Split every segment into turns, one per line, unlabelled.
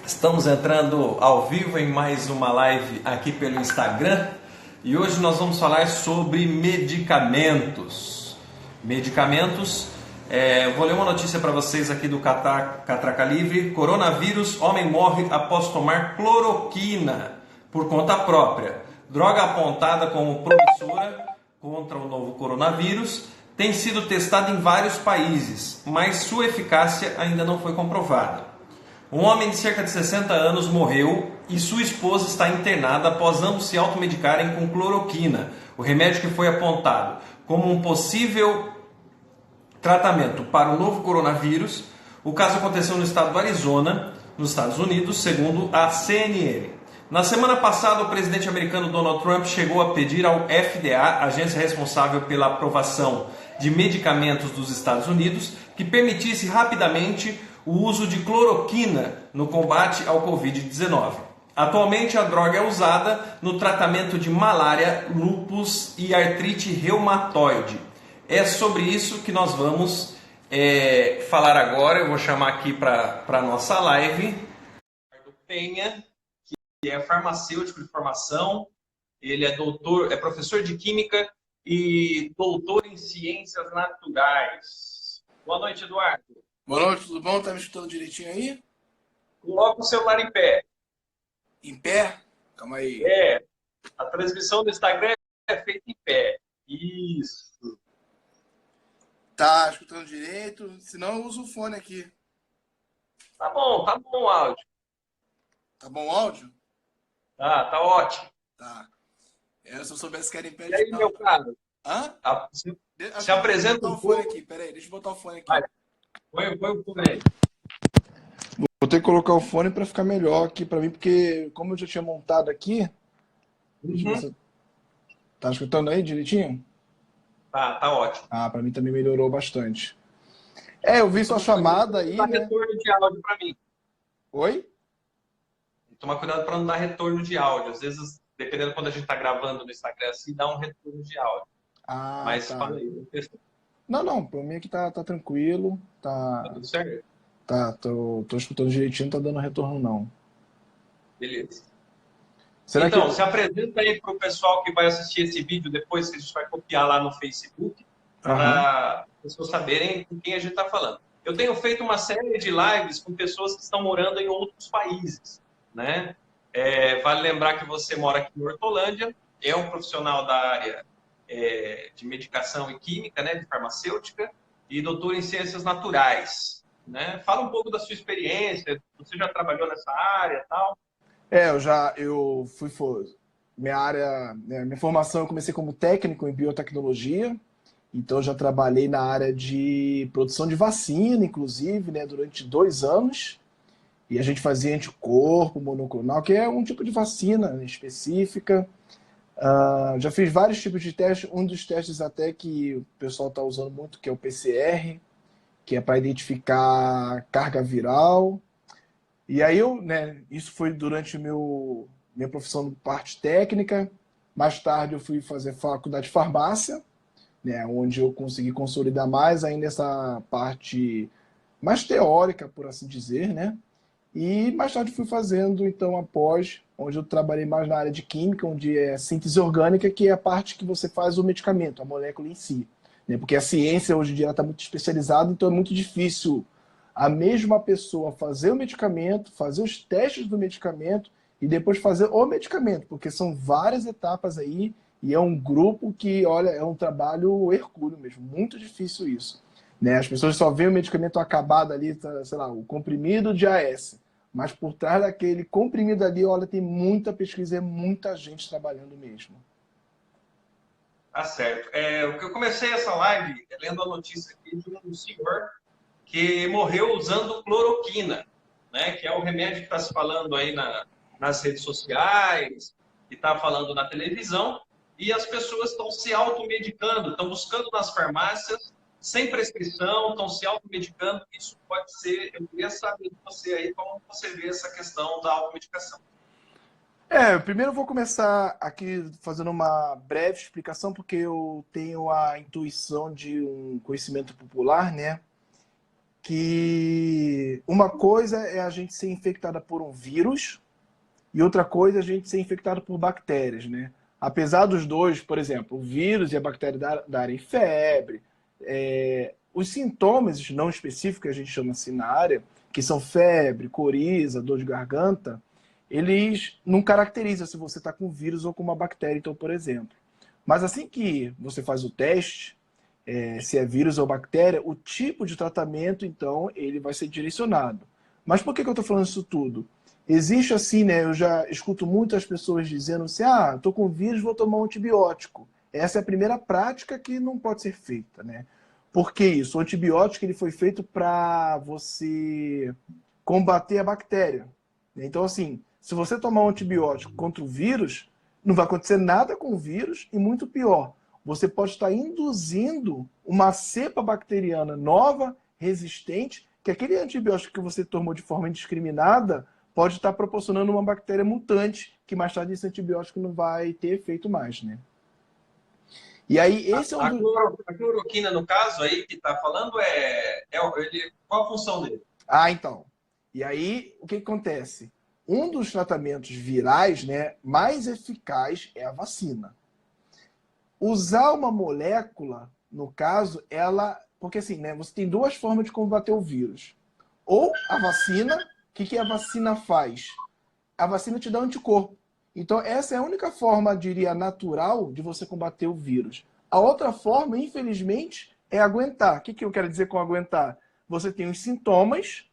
Estamos entrando ao vivo em mais uma live aqui pelo Instagram e hoje nós vamos falar sobre medicamentos. Vou ler uma notícia para vocês aqui do Catraca Livre. Coronavírus, homem morre após tomar cloroquina por conta própria. Droga apontada como promissora contra o novo coronavírus tem sido testada em vários países, mas sua eficácia ainda não foi comprovada. Um homem de cerca de 60 anos morreu e sua esposa está internada após ambos se automedicarem com cloroquina, o remédio que foi apontado como um possível tratamento para o novo coronavírus. O caso aconteceu no estado do Arizona, nos Estados Unidos, segundo a CNN. Na semana passada, o presidente americano Donald Trump chegou a pedir ao FDA, agência responsável pela aprovação de medicamentos dos Estados Unidos, que permitisse rapidamente o uso de cloroquina no combate ao Covid-19. Atualmente, a droga é usada no tratamento de malária, lúpus e artrite reumatoide. É sobre isso que nós vamos falar agora. Eu vou chamar aqui para a nossa live Ricardo Penha, que é farmacêutico de formação. Ele é doutor, é professor de química e doutor em ciências naturais. Boa noite, Eduardo.
Boa noite, tudo bom? Tá me escutando direitinho aí?
Coloca o celular em pé.
Em pé? Calma aí.
A transmissão do Instagram é feita em pé. Isso.
Tá escutando direito? Se não, eu uso o fone aqui.
Tá bom o áudio.
Tá bom o áudio?
Tá ótimo.
Tá. Se eu soubesse que era em pé,
E aí, meu caro?
Hã?
Se apresenta
Deixa eu botar
um
o fone
pouco.
aqui, peraí, deixa eu botar o fone aqui.
Vai, põe o fone aí.
Vou ter que colocar o fone para ficar melhor aqui para mim, porque como eu já tinha montado aqui, deixa eu ver se... Tá escutando aí direitinho?
Tá ótimo.
Ah, para mim também melhorou bastante. Eu vi sua chamada aí,
Dá
né?
retorno de áudio para mim.
Oi?
Tomar cuidado para não dar retorno de áudio. Às vezes, dependendo de quando a gente está gravando no Instagram, assim, dá um retorno de áudio.
Ah,
Mas
tá.
fala aí.
Não, para mim aqui tá tranquilo,
Tá
tá...
tudo certo?
Tô escutando direitinho, não tá dando retorno não.
Beleza.
Será
Então,
que...
se apresenta aí para o pessoal que vai assistir esse vídeo depois, que a gente vai copiar lá no Facebook,
Aham.
para as pessoas saberem com quem a gente está falando. Eu tenho feito uma série de lives com pessoas que estão morando em outros países, né? Vale lembrar que você mora aqui em Hortolândia, é um profissional da área de medicação e química, né, de farmacêutica, e doutor em ciências naturais, né? Fala um pouco da sua experiência, você já trabalhou nessa área e tal?
Eu fui, minha área, né, minha formação eu comecei como técnico em biotecnologia, então eu já trabalhei na área de produção de vacina, inclusive, né, durante 2 anos, e a gente fazia anticorpo monoclonal, que é um tipo de vacina, né, específica. Já fiz vários tipos de testes, um dos testes até que o pessoal está usando muito, que é o PCR, que é para identificar carga viral. E aí isso foi durante minha profissão de parte técnica. Mais tarde eu fui fazer faculdade de farmácia, né, onde eu consegui consolidar mais ainda essa parte mais teórica, por assim dizer, né? E mais tarde fui fazendo, então, após, onde eu trabalhei mais na área de química, onde é síntese orgânica, que é a parte que você faz o medicamento, a molécula em si, né? Porque a ciência hoje em dia está muito especializada, então é muito difícil a mesma pessoa fazer o medicamento, fazer os testes do medicamento e depois fazer o medicamento, porque são várias etapas aí e é um grupo que, olha, é um trabalho hercúleo mesmo, muito difícil isso, né? As pessoas só veem o medicamento acabado ali, sei lá, o comprimido de AS, mas por trás daquele comprimido ali, olha, tem muita pesquisa e muita gente trabalhando mesmo.
Tá certo. Eu comecei essa live lendo a notícia aqui de um senhor que morreu usando cloroquina, né? Que é o remédio que está se falando aí nas redes sociais, que está falando na televisão, e as pessoas estão se automedicando, estão buscando nas farmácias, sem prescrição, estão se automedicando. Isso pode ser... Eu queria saber de você aí como você vê essa questão da automedicação.
Primeiro eu vou começar aqui fazendo uma breve explicação, porque eu tenho a intuição de um conhecimento popular, né? Que uma coisa é a gente ser infectada por um vírus e outra coisa é a gente ser infectado por bactérias, né? Apesar dos dois, por exemplo, o vírus e a bactéria darem febre, os sintomas não específicos, que a gente chama assim na área, que são febre, coriza, dor de garganta, eles não caracterizam se você está com vírus ou com uma bactéria, então, por exemplo. Mas assim que você faz o teste, se é vírus ou bactéria, o tipo de tratamento, então, ele vai ser direcionado. Mas por que eu estou falando isso tudo? Existe assim, né? Eu já escuto muitas pessoas dizendo assim, estou com vírus, vou tomar um antibiótico. Essa é a primeira prática que não pode ser feita, né? Por que isso? O antibiótico ele foi feito para você combater a bactéria. Então, assim, se você tomar um antibiótico contra o vírus, não vai acontecer nada com o vírus e muito pior, você pode estar induzindo uma cepa bacteriana nova, resistente, que aquele antibiótico que você tomou de forma indiscriminada pode estar proporcionando uma bactéria mutante, que mais tarde esse antibiótico não vai ter efeito mais, né? E aí, esse é um
a cloroquina, no caso, aí que está falando, qual a função dele?
Então. E aí, o que acontece? Um dos tratamentos virais, né, mais eficaz é a vacina. Usar uma molécula, no caso, porque assim, né, você tem duas formas de combater o vírus. Ou a vacina, o que a vacina faz? A vacina te dá anticorpo. Então, essa é a única forma, diria, natural de você combater o vírus. A outra forma, infelizmente, é aguentar. O que eu quero dizer com aguentar? Você tem os sintomas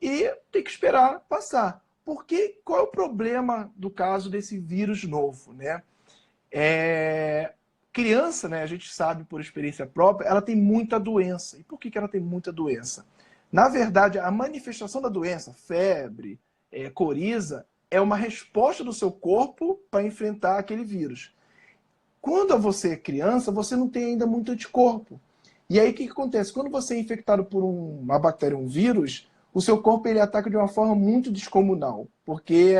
e tem que esperar passar. Porque qual é o problema do caso desse vírus novo, né? Criança, né, a gente sabe por experiência própria, ela tem muita doença. E por que ela tem muita doença? Na verdade, a manifestação da doença, febre, coriza, é uma resposta do seu corpo para enfrentar aquele vírus. Quando você é criança, você não tem ainda muito anticorpo. E aí o que acontece? Quando você é infectado por uma bactéria, um vírus, o seu corpo ele ataca de uma forma muito descomunal. Porque,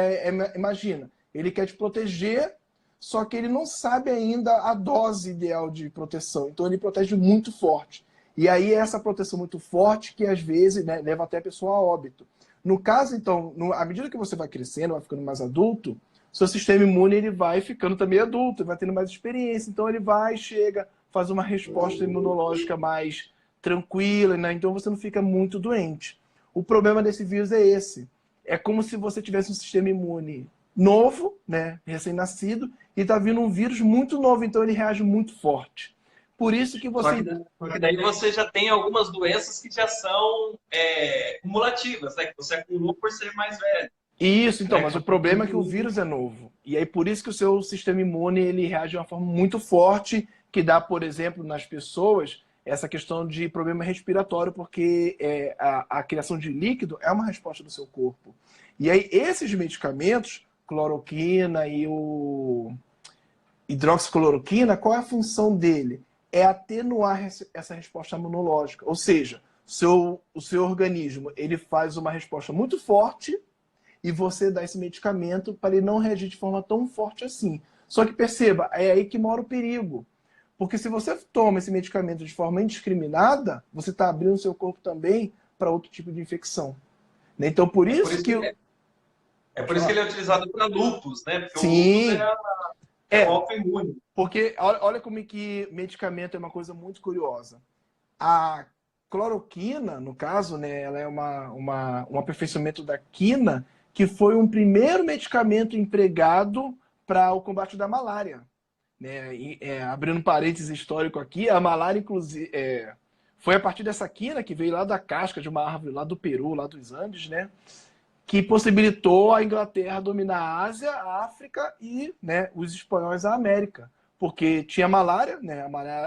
imagina, ele quer te proteger, só que ele não sabe ainda a dose ideal de proteção. Então ele protege muito forte. E aí é essa proteção muito forte que às vezes, né, leva até a pessoa a óbito. No caso, então, à medida que você vai crescendo, vai ficando mais adulto, seu sistema imune ele vai ficando também adulto, vai tendo mais experiência. Então ele chega, faz uma resposta imunológica mais tranquila, né? Então você não fica muito doente. O problema desse vírus é esse. É como se você tivesse um sistema imune novo, né, recém-nascido, e está vindo um vírus muito novo, então ele reage muito forte. Por isso que você...
Só que daí você já tem algumas doenças que já são cumulativas, né? Que você acumulou por ser mais velho.
Isso, então, mas o problema é que o vírus é novo. E aí por isso que o seu sistema imune ele reage de uma forma muito forte, que dá, por exemplo, nas pessoas, essa questão de problema respiratório, porque a criação de líquido é uma resposta do seu corpo. E aí esses medicamentos, cloroquina e o hidroxicloroquina, qual é a função dele? É atenuar essa resposta imunológica. Ou seja, o seu organismo ele faz uma resposta muito forte e você dá esse medicamento para ele não reagir de forma tão forte assim. Só que perceba, é aí que mora o perigo. Porque se você toma esse medicamento de forma indiscriminada, você está abrindo o seu corpo também para outro tipo de infecção. Então, por isso que...
por isso que ele é utilizado para lúpus, né? Porque
Sim.
o lúpus é autoimune.
Porque olha como que medicamento é uma coisa muito curiosa. A cloroquina, no caso, né, ela é um aperfeiçoamento da quina, que foi um primeiro medicamento empregado para o combate da malária. Né? Abrindo um parênteses histórico aqui, a malária, inclusive, foi a partir dessa quina que veio lá da casca de uma árvore lá do Peru, lá dos Andes, né? Que possibilitou a Inglaterra dominar a Ásia, a África e, né, os espanhóis a América. Porque tinha malária, né?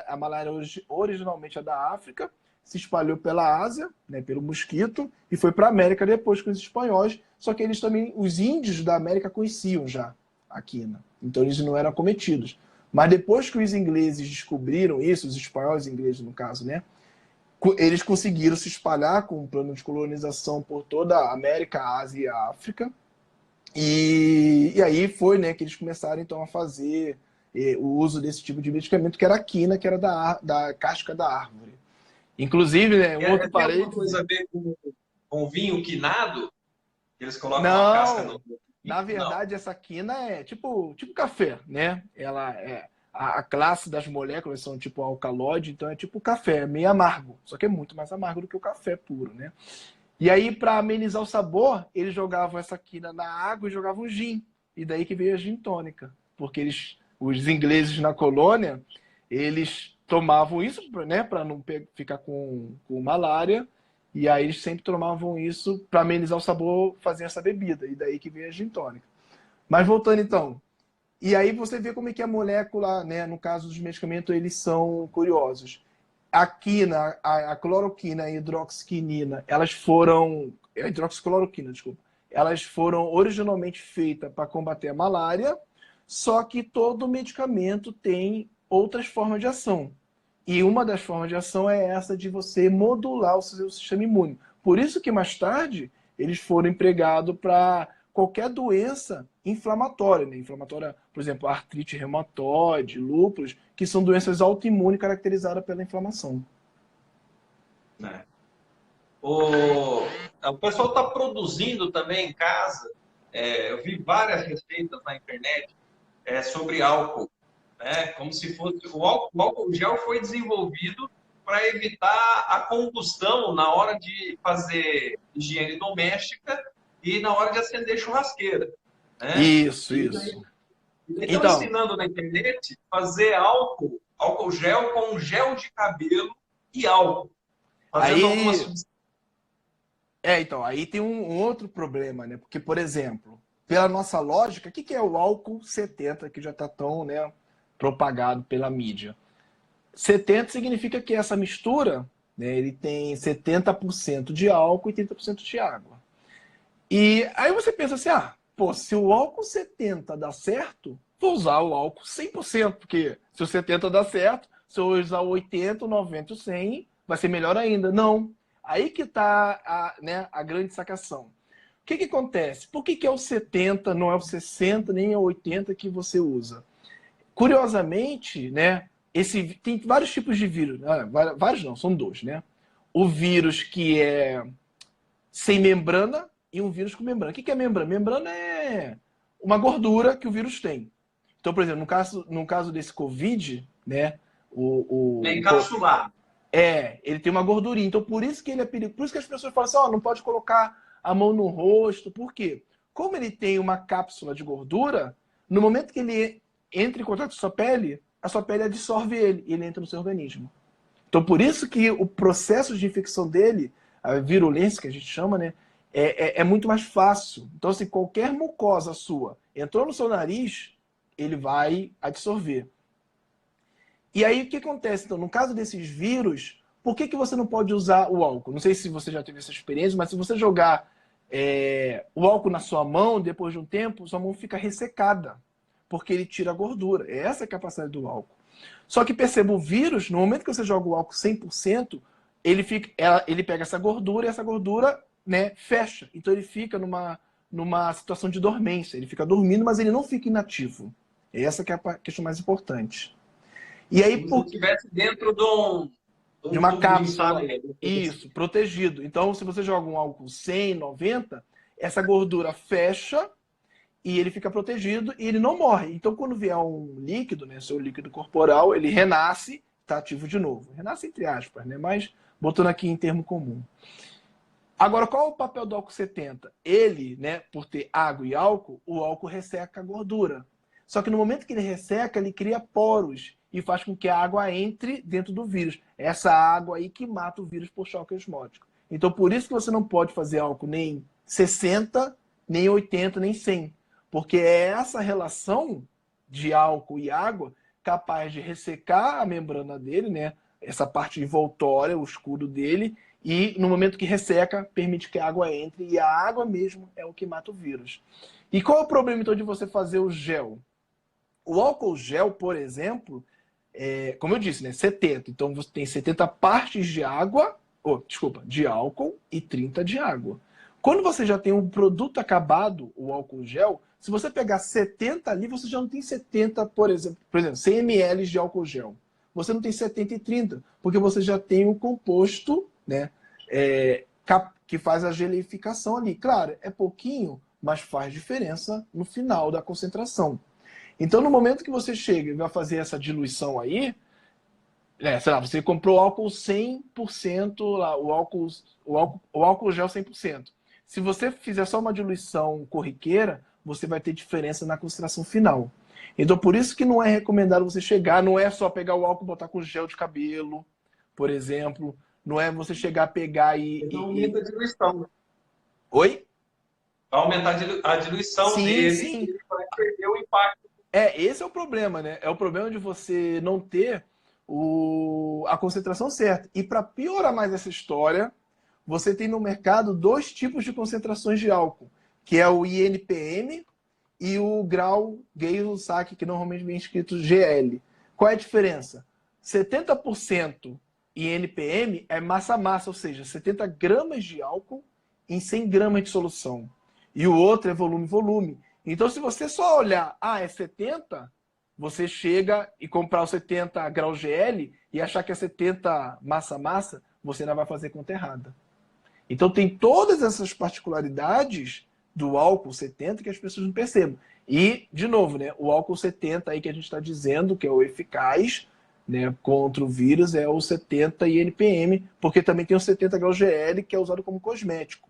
A malária originalmente é da África, se espalhou pela Ásia, né, pelo mosquito, e foi para a América depois com os espanhóis. Só que eles também, os índios da América conheciam já a quina. Então eles não eram acometidos. Mas depois que os ingleses descobriram isso, os espanhóis e ingleses no caso, né? Eles conseguiram se espalhar com um plano de colonização por toda a América, a Ásia e a África. E aí foi, né, que eles começaram então a fazer o uso desse tipo de medicamento, que era a quina, que era da casca da árvore. Inclusive, né, um outro parênteses...
Tem alguma coisa a ver com vinho quinado, eles colocam uma casca
Não,
no vinho?
na
Não.
verdade, essa quina é tipo café, né? Ela é a classe das moléculas são tipo alcaloide, então é tipo café, é meio amargo, só que é muito mais amargo do que o café puro, né? E aí, para amenizar o sabor, eles jogavam essa quina na água e jogavam gin. E daí que veio a gin tônica. Porque os ingleses na colônia, eles tomavam isso, né, para não ficar com malária. E aí eles sempre tomavam isso para amenizar o sabor, faziam essa bebida. E daí que veio a gin tônica. Mas voltando então, e aí você vê como é que a molécula, né, no caso dos medicamentos, eles são curiosos. A quina, a cloroquina e a hidroxiquinina, elas foram. A hidroxicloroquina, desculpa. Elas foram originalmente feitas para combater a malária, só que todo medicamento tem outras formas de ação. E uma das formas de ação é essa de você modular o seu sistema imune. Por isso que mais tarde eles foram empregados para qualquer doença inflamatória, né? Inflamatória, por exemplo, artrite reumatoide, lúpus, que são doenças autoimunes caracterizadas pela inflamação.
Né? O pessoal está produzindo também em casa. Eu vi várias receitas na internet sobre álcool, né? Como se fosse o álcool gel foi desenvolvido para evitar a combustão na hora de fazer higiene doméstica e na hora de acender churrasqueira, né?
Isso,
E daí,
isso.
estão
Então,
ensinando na internet fazer álcool gel com gel de cabelo e álcool, fazendo algumas
aí,
substâncias.
aí tem um outro problema, né? Porque, por exemplo, pela nossa lógica, o que é o álcool 70 que já está tão, né, propagado pela mídia? 70 significa que essa mistura, né, ele tem 70% de álcool e 30% de água. E aí você pensa assim, pô, se o álcool 70 dá certo, vou usar o álcool 100%, porque se o 70 dá certo, se eu usar o 80, o 90 e o 100, vai ser melhor ainda. Não. Aí que está a grande sacação. O que acontece? Por que é o 70, não é o 60, nem é o 80 que você usa? Curiosamente, né, tem vários tipos de vírus. Vários não, são dois, né? O vírus que é sem membrana e um vírus com membrana. O que é membrana? Membrana é uma gordura que o vírus tem. Então, por exemplo, no caso desse Covid, né,
É encapsulado.
ele tem uma gordurinha. Então, por isso que ele é perigoso. Por isso que as pessoas falam assim, não pode colocar a mão no rosto. Por quê? Como ele tem uma cápsula de gordura, no momento que ele entra em contato com a sua pele absorve ele e ele entra no seu organismo. Então, por isso que o processo de infecção dele, a virulência que a gente chama, né, é muito mais fácil. Então, se qualquer mucosa sua entrou no seu nariz, ele vai absorver. E aí, o que acontece? Então, no caso desses vírus, por que você não pode usar o álcool? Não sei se você já teve essa experiência, mas se você jogar o álcool na sua mão, depois de um tempo, sua mão fica ressecada, porque ele tira a gordura. É essa a capacidade do álcool. Só que perceba, o vírus, no momento que você joga o álcool 100%, ele pega essa gordura e essa gordura, né, fecha. Então ele fica numa situação de dormência. Ele fica dormindo, mas ele não fica inativo. Essa que é a questão mais importante. E aí,
Como se estivesse dentro de
de
um
uma
tubo de
cápsula,
ensaio.
isso, protegido. Então, se você joga um álcool 100, 90, essa gordura fecha e ele fica protegido e ele não morre. Então, quando vier um líquido, né, seu líquido corporal, ele renasce, está ativo de novo. Renasce entre aspas, né, mas botando aqui em termo comum. Agora, qual é o papel do álcool 70? Ele, né, por ter água e álcool, o álcool resseca a gordura. Só que no momento que ele resseca, ele cria poros e faz com que a água entre dentro do vírus. É essa água aí que mata o vírus por choque osmótico. Então, por isso que você não pode fazer álcool nem 60, nem 80, nem 100. Porque é essa relação de álcool e água capaz de ressecar a membrana dele, né? Essa parte envoltória, o escudo dele, e no momento que resseca, permite que a água entre, e a água mesmo é o que mata o vírus. E qual é o problema, então, de você fazer o gel? O álcool gel, por exemplo, como eu disse, né, 70. Então você tem 70 partes de água, de álcool e 30 de água. Quando você já tem um produto acabado, o álcool gel, se você pegar 70 ali, você já não tem 70, por exemplo 100 ml de álcool gel. Você não tem 70 e 30, porque você já tem o composto, né, que faz a gelificação ali. Claro, é pouquinho, mas faz diferença no final da concentração. Então, no momento que você chega e vai fazer essa diluição aí, sei lá, você comprou álcool 100%, lá, o álcool gel 100%. Se você fizer só uma diluição corriqueira, você vai ter diferença na concentração final. Então, por isso que não é recomendado você chegar, não é só pegar o álcool e botar com gel de cabelo, por exemplo. Não é você chegar a pegar
Então aumenta a diluição, né?
Oi?
Vai aumentar a diluição
Sim,
dele
sim.
e ele vai perder o impacto.
Esse é o problema, né? É o problema de você não ter a concentração certa. E para piorar mais essa história, você tem no mercado dois tipos de concentrações de álcool, que é o INPM e o grau Gay-Lussac, que normalmente vem escrito GL. Qual é a diferença? 70% INPM é massa-massa, ou seja, 70 gramas de álcool em 100 gramas de solução. E o outro é volume-volume. Então, se você só olhar, é 70, você chega e comprar o 70 grau GL e achar que é 70 massa-massa, você ainda vai fazer conta errada. Então, tem todas essas particularidades do álcool 70 que as pessoas não percebem. E, de novo, né, o álcool 70 aí que a gente está dizendo que é o eficaz, né, contra o vírus é o 70 INPM, porque também tem o 70 grau GL que é usado como cosmético.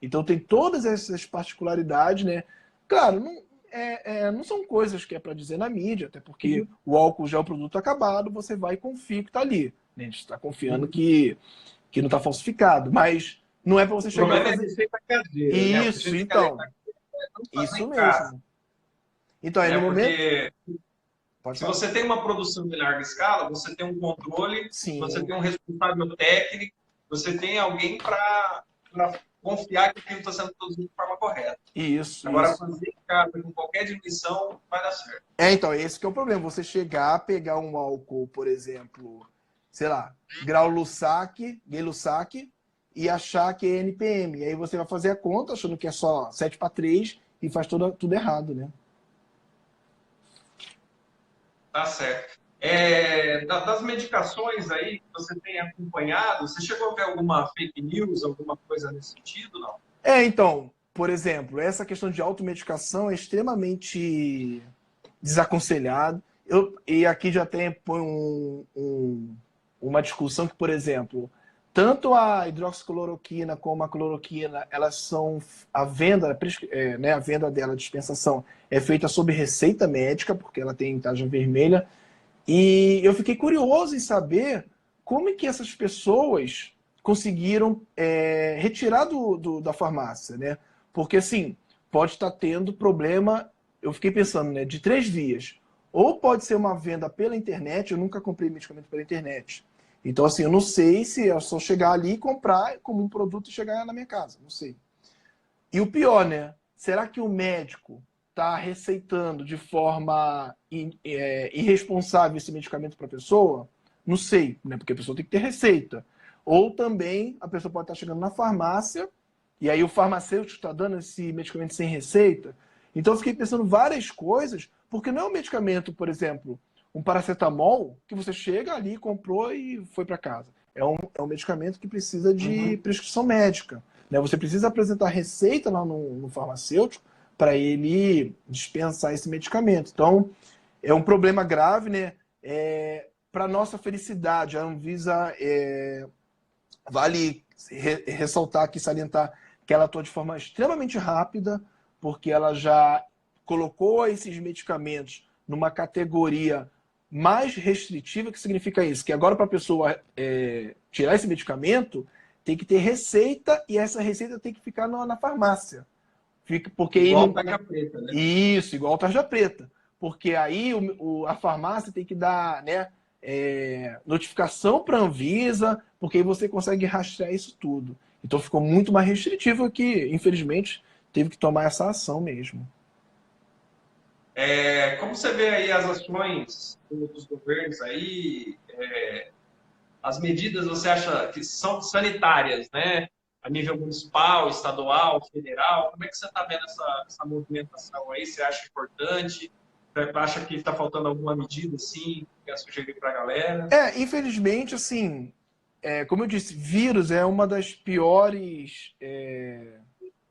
Então, tem todas essas particularidades, né? Claro, não são coisas que é para dizer na mídia, até porque o álcool já é o produto acabado, você vai e confia que está ali. Né? A gente está confiando que não está falsificado, mas não é para você
O
chegar
problema
e
é a
fazer...
receita caseira, né? O que a
Isso,
gente quer
então.
lembrar é não fazer
Isso
em casa,
mesmo. Então, aí no
né?
momento...
Porque
Pode
se
falar.
você tem uma produção em larga escala, você tem um controle, você
Sim,
tem um responsável técnico, você tem alguém para confiar que aquilo está sendo produzido de forma correta.
isso,
Agora,
isso.
fazer em casa com qualquer diluição vai dar certo.
Então, esse que é o problema. Você chegar, pegar um álcool, por exemplo, sei lá, grau Lussac, Gay-Lussac, e achar que é NPM. E aí você vai fazer a conta achando que é só 7:3 e faz tudo errado, né?
Tá certo. Das medicações aí que você tem acompanhado, você chegou a ver alguma fake news, alguma coisa nesse sentido, não?
Então, por exemplo, essa questão de automedicação é extremamente desaconselhado. E aqui já tem uma discussão que, por exemplo, tanto a hidroxicloroquina como a cloroquina, elas são a venda dela, a dispensação, é feita sob receita médica, porque ela tem tarja vermelha. E eu fiquei curioso em saber como é que essas pessoas conseguiram retirar da farmácia, né? Porque, assim, pode estar tendo problema, eu fiquei pensando, né, de três vias. Ou pode ser uma venda pela internet, eu nunca comprei medicamento pela internet. Então, assim, eu não sei se é só chegar ali e comprar como um produto e chegar na minha casa, não sei. E o pior, né? Será que o médico está receitando de forma irresponsável esse medicamento para a pessoa? Não sei, né? Porque a pessoa tem que ter receita. Ou também a pessoa pode estar chegando na farmácia e aí o farmacêutico está dando esse medicamento sem receita. Então eu fiquei pensando várias coisas, porque não é um medicamento, por exemplo, um paracetamol que você chega ali, comprou e foi para casa. É um medicamento que precisa de prescrição médica. Né? Você precisa apresentar receita lá no farmacêutico para ele dispensar esse medicamento. Então, é um problema grave, né? Para nossa felicidade, a Anvisa vale ressaltar aqui, salientar que ela atua de forma extremamente rápida, porque ela já colocou esses medicamentos numa categoria mais restritiva, que significa isso, que agora para a pessoa tirar esse medicamento, tem que ter receita e essa receita tem que ficar na farmácia. Porque
Igual
aí
tarja preta, né?
Isso, igual tarja preta. Porque aí a farmácia tem que dar, né, notificação para a Anvisa, porque aí você consegue rastrear isso tudo. Então ficou muito mais restritivo que, infelizmente, teve que tomar essa ação mesmo.
Como você vê aí as ações dos governos aí, as medidas você acha que são sanitárias, né? A nível municipal, estadual, federal, como é que você está vendo essa movimentação aí? Você acha importante? Você acha que está faltando alguma medida assim, que quer sugerir para a galera?
Infelizmente, assim, como eu disse, vírus é uma das piores,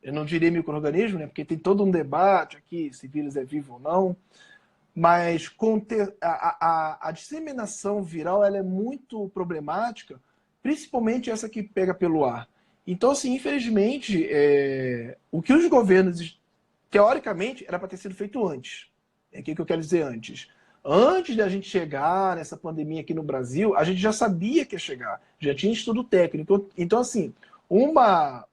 eu não diria micro-organismo, né? Porque tem todo um debate aqui se vírus é vivo ou não, mas a disseminação viral ela é muito problemática, principalmente essa que pega pelo ar. Então, assim, infelizmente, o que os governos, teoricamente, era para ter sido feito antes. O que eu quero dizer antes? Antes da gente chegar nessa pandemia aqui no Brasil, a gente já sabia que ia chegar, já tinha estudo técnico. Então, assim, uma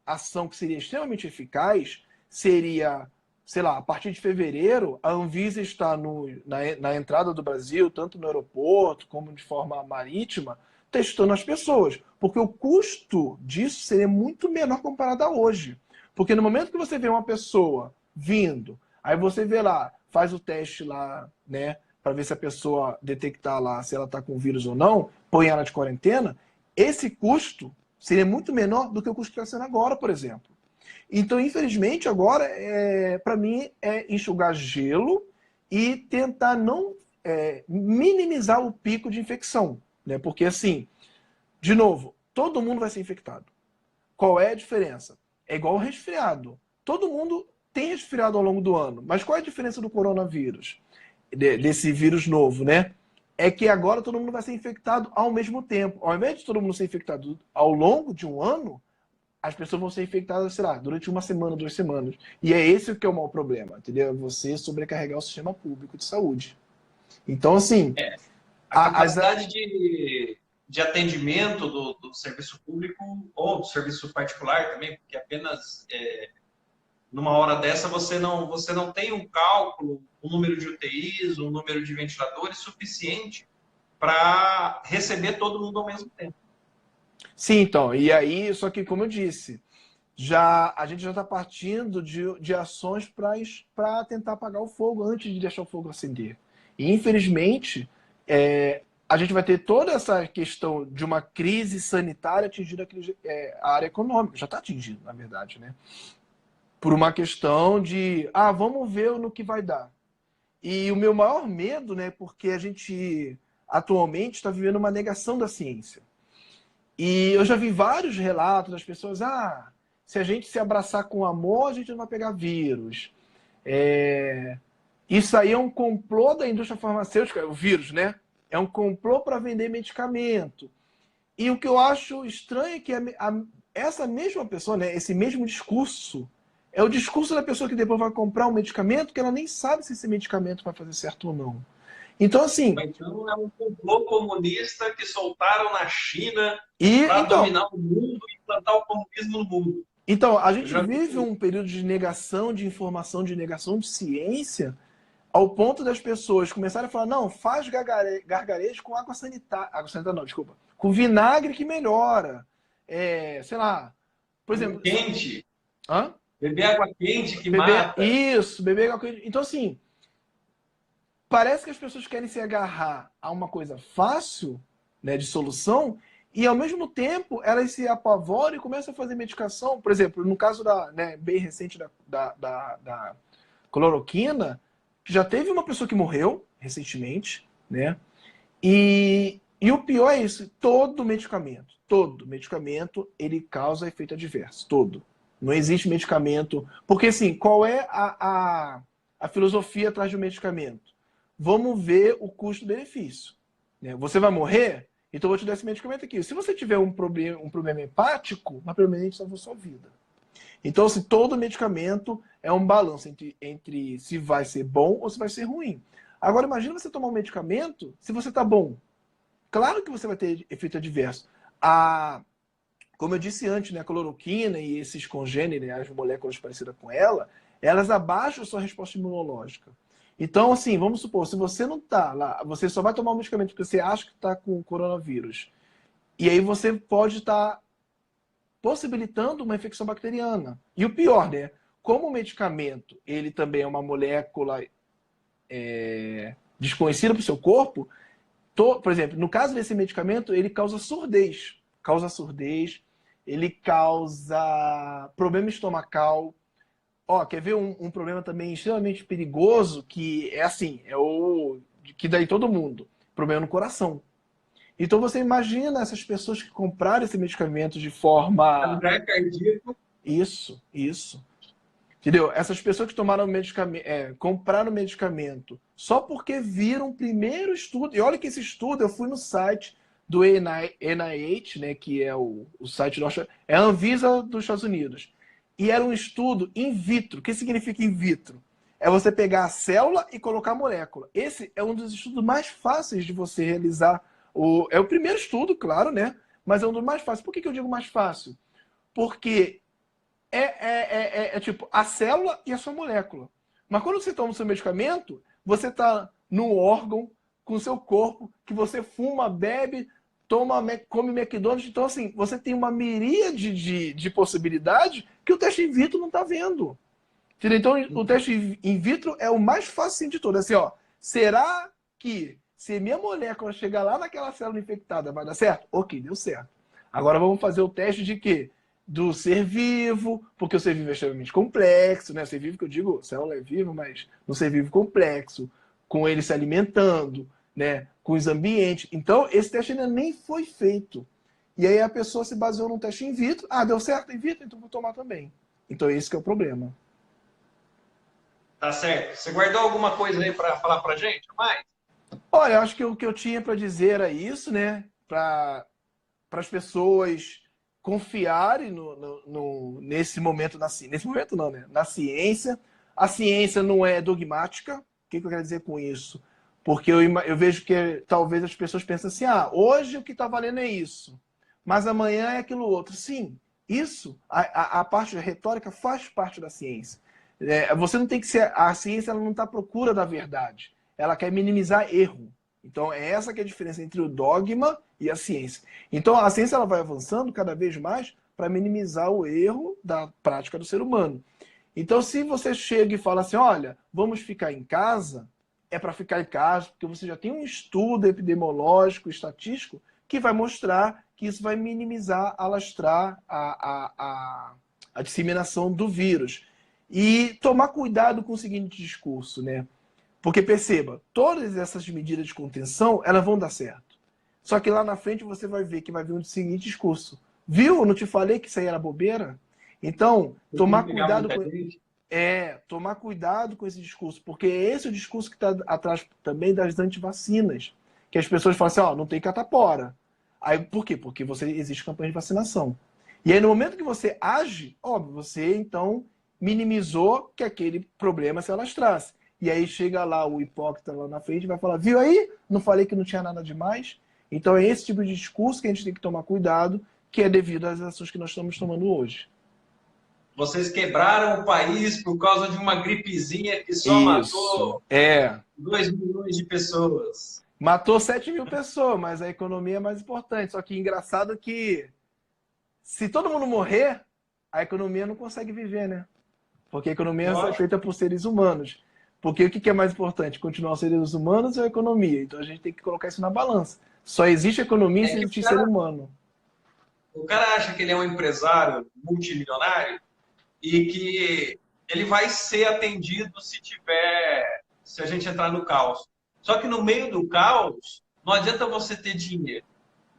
ação que seria extremamente eficaz seria, sei lá, a partir de fevereiro, a Anvisa está na entrada do Brasil, tanto no aeroporto como de forma marítima, testando as pessoas. Porque o custo disso seria muito menor comparado a hoje. Porque no momento que você vê uma pessoa vindo, aí você vê lá, faz o teste lá, né, para ver se a pessoa detectar lá se ela está com vírus ou não, põe ela de quarentena, esse custo seria muito menor do que o custo que está sendo agora, por exemplo. Então, infelizmente, agora, para mim, é enxugar gelo e tentar não minimizar o pico de infecção. Né? Porque, assim, de novo, todo mundo vai ser infectado. Qual é a diferença? É igual o resfriado. Todo mundo tem resfriado ao longo do ano. Mas qual é a diferença do coronavírus? Desse vírus novo, né? É que agora todo mundo vai ser infectado ao mesmo tempo. Ao invés de todo mundo ser infectado ao longo de um ano, as pessoas vão ser infectadas, sei lá, durante uma semana, 2 semanas. E é esse que é o maior problema, entendeu? Você sobrecarregar o sistema público de saúde. Então, assim...
A capacidade de atendimento do serviço público ou do serviço particular também, porque apenas numa hora dessa você não tem um cálculo, um número de UTIs, um número de ventiladores suficiente para receber todo mundo ao mesmo tempo.
Sim, então, e aí, só que como eu disse, a gente já está partindo de ações para tentar apagar o fogo antes de deixar o fogo acender. E infelizmente, a gente vai ter toda essa questão de uma crise sanitária atingindo a área econômica, já está atingindo, na verdade, né? Por uma questão de, vamos ver no que vai dar. E o meu maior medo, né, porque a gente atualmente está vivendo uma negação da ciência. E eu já vi vários relatos das pessoas, se a gente se abraçar com amor, a gente não vai pegar vírus. Isso aí é um complô da indústria farmacêutica, o vírus, né? É um complô para vender medicamento. E o que eu acho estranho é que essa mesma pessoa, né, esse mesmo discurso, é o discurso da pessoa que depois vai comprar um medicamento que ela nem sabe se esse medicamento vai fazer certo ou não. Então, assim...
Então, é um complô comunista que soltaram na China para
então,
dominar o mundo e implantar o comunismo no mundo.
Então, a gente vive um período de negação de informação, de negação de ciência, ao ponto das pessoas começarem a falar, não, faz gargarejo com água sanitária. Água sanitária não, desculpa. Com vinagre que melhora. Sei lá, por exemplo...
Quente.
Hã?
Beber água quente que mata.
Isso, beber água quente. Então, assim, parece que as pessoas querem se agarrar a uma coisa fácil, né, de solução, e ao mesmo tempo elas se apavoram e começam a fazer medicação. Por exemplo, no caso bem recente da cloroquina, já teve uma pessoa que morreu recentemente, né? E o pior é isso, todo medicamento, ele causa efeito adverso, todo. Não existe medicamento... Porque, assim, qual é a filosofia atrás do medicamento? Vamos ver o custo-benefício. Né? Você vai morrer? Então eu vou te dar esse medicamento aqui. Se você tiver um problema hepático, mas pelo menos a gente salvou sua vida. Então, assim, todo medicamento é um balanço entre se vai ser bom ou se vai ser ruim. Agora, imagina você tomar um medicamento se você está bom. Claro que você vai ter efeito adverso. Como eu disse antes, né, a cloroquina e esses congêneres, as moléculas parecidas com ela, elas abaixam a sua resposta imunológica. Então, assim, vamos supor, se você não está lá, você só vai tomar um medicamento porque você acha que está com coronavírus. E aí você pode estar possibilitando uma infecção bacteriana. E o pior, né? Como o medicamento, ele também é uma molécula desconhecida para o seu corpo, por exemplo, no caso desse medicamento, ele causa surdez. Ele causa problema estomacal. Quer ver um problema também extremamente perigoso, que é assim, é o que dá em todo mundo. Problema no coração. Então você imagina essas pessoas que compraram esse medicamento de forma...
André cardíaco.
Isso. Entendeu? Essas pessoas que tomaram medicamento, compraram medicamento só porque viram o primeiro estudo. E olha que esse estudo, eu fui no site do NIH, né, que é o site é a Anvisa dos Estados Unidos. E era um estudo in vitro. O que significa in vitro? É você pegar a célula e colocar a molécula. Esse é um dos estudos mais fáceis de você realizar. É o primeiro estudo, claro, né? Mas é um dos mais fáceis. Por que eu digo mais fácil? Porque é tipo a célula e a sua molécula. Mas quando você toma o seu medicamento, você está no órgão com o seu corpo, que você fuma, bebe, come McDonald's. Então, assim, você tem uma miríade de possibilidades que o teste in vitro não está vendo. Então, o teste in vitro é o mais fácil de todos. Assim, ó, será que se minha molécula chegar lá naquela célula infectada, vai dar certo? Ok, deu certo. Agora vamos fazer o teste de quê? Do ser vivo, porque o ser vivo é extremamente complexo, né? O ser vivo que eu digo, a célula é viva, mas no ser vivo complexo, com ele se alimentando, né? Com os ambientes. Então, esse teste ainda nem foi feito. E aí a pessoa se baseou num teste in vitro. Ah, deu certo in vitro, então vou tomar também. Então esse que é o problema.
Tá certo. Você guardou alguma coisa aí para falar pra gente? Mais?
Olha, eu acho que o que eu tinha para dizer era isso, né? Para as pessoas confiarem nesse momento, nesse momento não, né? Na ciência. A ciência não é dogmática. O que eu quero dizer com isso? Porque eu vejo que talvez as pessoas pensam assim, ah, hoje o que está valendo é isso, mas amanhã é aquilo outro. Sim, isso, a parte retórica faz parte da ciência. Você não tem que ser... A ciência ela não está à procura da verdade. Ela quer minimizar erro. Então, é essa que é a diferença entre o dogma e a ciência. Então, a ciência ela vai avançando cada vez mais para minimizar o erro da prática do ser humano. Então, se você chega e fala assim, olha, vamos ficar em casa, é para ficar em casa, porque você já tem um estudo epidemiológico, estatístico, que vai mostrar que isso vai minimizar, alastrar a disseminação do vírus. E tomar cuidado com o seguinte discurso, né? Porque perceba, todas essas medidas de contenção, elas vão dar certo. Só que lá na frente você vai ver que vai vir um seguinte discurso. Viu? Eu não te falei que isso aí era bobeira? Então, tomar cuidado com esse discurso, porque esse é o discurso que está atrás também das antivacinas. Que as pessoas falam assim, ó, não tem catapora. Aí, por quê? Porque existe campanha de vacinação. E aí, no momento que você age, óbvio, você, então, minimizou que aquele problema se alastrasse. E aí chega lá o hipócrita lá na frente e vai falar, viu aí? Não falei que não tinha nada demais? Então é esse tipo de discurso que a gente tem que tomar cuidado, que é devido às ações que nós estamos tomando hoje.
Vocês quebraram o país por causa de uma gripezinha que só matou 2 milhões de pessoas.
Matou 7 mil pessoas, mas a economia é mais importante. Só que engraçado que se todo mundo morrer, a economia não consegue viver, né? Porque a economia é feita por seres humanos. Porque o que é mais importante? Continuar os seres humanos ou a economia? Então a gente tem que colocar isso na balança. Só existe economia se existe ser humano.
O cara acha que ele é um empresário multimilionário e que ele vai ser atendido se a gente entrar no caos. Só que no meio do caos, não adianta você ter dinheiro.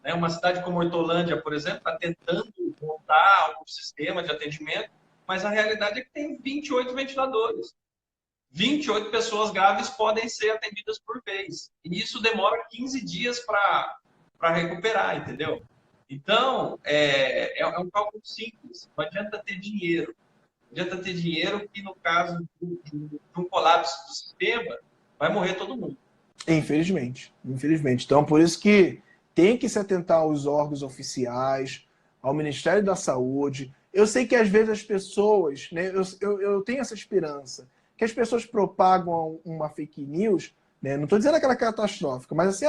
Né? Uma cidade como Hortolândia, por exemplo, está tentando montar um sistema de atendimento, mas a realidade é que tem 28 ventiladores. 28 pessoas graves podem ser atendidas por vez. E isso demora 15 dias para recuperar, entendeu? Então, é um cálculo simples. Não adianta ter dinheiro. Não adianta ter dinheiro que, no caso de um colapso do sistema, vai morrer todo mundo.
Infelizmente. Infelizmente. Então, por isso que tem que se atentar aos órgãos oficiais, ao Ministério da Saúde. Eu sei que, às vezes, as pessoas... Né, eu tenho essa esperança que as pessoas propagam uma fake news, né? Não estou dizendo aquela catastrófica, mas assim,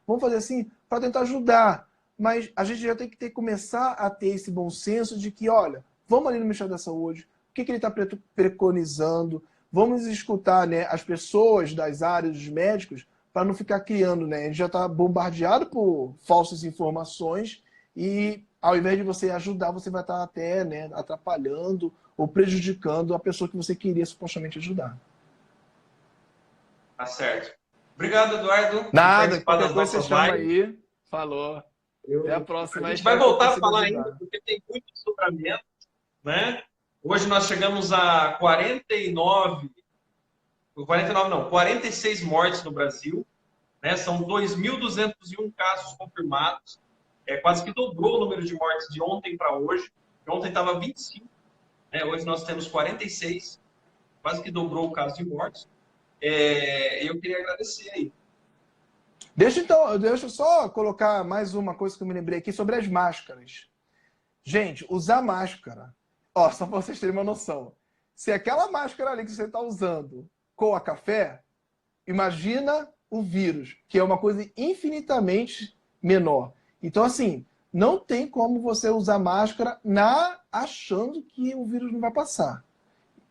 vamos fazer assim para tentar ajudar. Mas a gente já tem que começar a ter esse bom senso de que, olha, vamos ali no Ministério da Saúde, o que ele está preconizando, vamos escutar, né, as pessoas das áreas, dos médicos, para não ficar criando, né? A gente já está bombardeado por falsas informações e, ao invés de você ajudar, você vai estar até, né, atrapalhando ou prejudicando a pessoa que você queria supostamente ajudar.
Tá certo. Obrigado, Eduardo.
Nada, qualquer coisa você chama aí. Falou. Até a próxima.
A gente vai voltar a falar
ajudar.
ainda, porque tem muito desdobramento, né? Hoje nós chegamos a 49 não, 46 mortes no Brasil, né? São 2.201 casos confirmados. Quase que dobrou o número de mortes de ontem para hoje. Ontem estava 25, né? Hoje nós temos 46, quase que dobrou o caso de mortes. Eu queria agradecer aí.
Deixa eu só colocar mais uma coisa que eu me lembrei aqui sobre as máscaras. Gente, usar máscara. Ó, só para vocês terem uma noção. Se aquela máscara ali que você está usando coa café, imagina o vírus, que é uma coisa infinitamente menor. Então, assim, não tem como você usar máscara achando que o vírus não vai passar.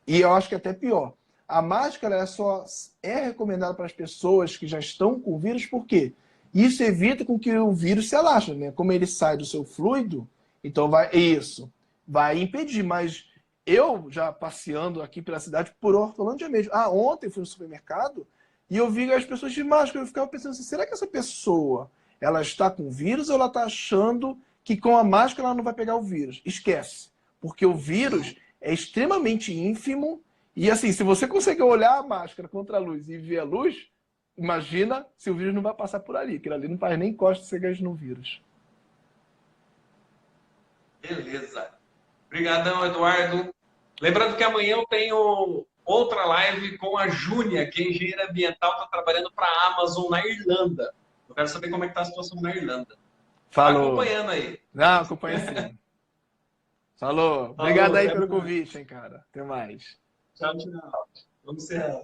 E eu acho que até pior. A máscara só é recomendada para as pessoas que já estão com o vírus, por quê? Isso evita com que o vírus se alastre, né? Como ele sai do seu fluido, então vai impedir. Mas eu já passeando aqui pela cidade, por Hortolândia mesmo. Ontem fui no supermercado e eu vi as pessoas de máscara. Eu ficava pensando assim, será que essa pessoa ela está com vírus ou ela está achando que com a máscara ela não vai pegar o vírus? Esquece. Porque o vírus é extremamente ínfimo. E assim, se você consegue olhar a máscara contra a luz e ver a luz, imagina se o vírus não vai passar por ali. Aquilo ali não faz nem costa cegas no vírus.
Beleza. Obrigadão, Eduardo. Lembrando que amanhã eu tenho outra live com a Júnia, que é engenheira ambiental, está trabalhando para a Amazon na Irlanda. Eu quero saber como é que está a situação na Irlanda.
Falou.
Tá acompanhando aí.
Não, acompanha sim. Falou. Obrigado aí pelo convite, hein, cara. Até mais.
Tchau, tchau. Vamos encerrar.